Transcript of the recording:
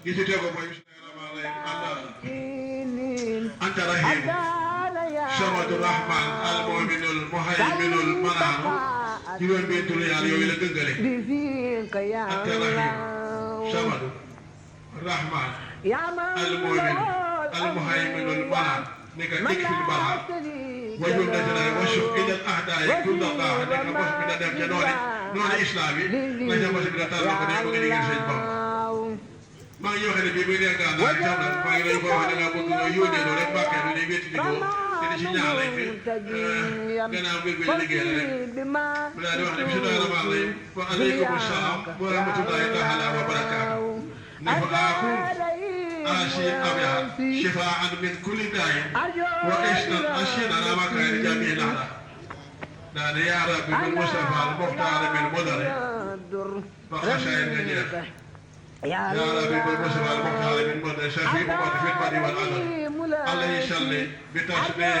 gisitee ko mooy anta rahim samadu rahman almuminul muhayminul manaanu juróom benn tur yàlla yooyu la gëngale anta rahim samadu rahman almumin almuhayminul manaan nekk ikfil balaa wajul dajale wasuf ilal ahdaay kullallah nekk mos bi da dem ca noonu islam yi nga ca mos bi da tàll ko ne bëgg a liggéey sëñ Bamba maa ngi waxee ne bii muy nekk naa jam nag maa ngi lay ko wax da ngaa bëgg nga yónnee loolu rek mbàkkee bi day wétti di ko te di ci ñaan lay fi gannaaw bëgg bi liggéey la rek mu daal di wax ne bismillahi rahmaani rahim wa aleykum salaam wa rahmatullahi taala wa barakaatu ne ko aakum aasiin abyaan shifaan min kulli daayin wa isnan asiin ala makaari jamii lahda daa ne yaa rabbi bil mustafa al muxtaar min mudari fa xasaay nga jeex يا ربي بالمسرى المختار من مدى شفيع مدى في المدى والأدب الله يصلي بتسبيح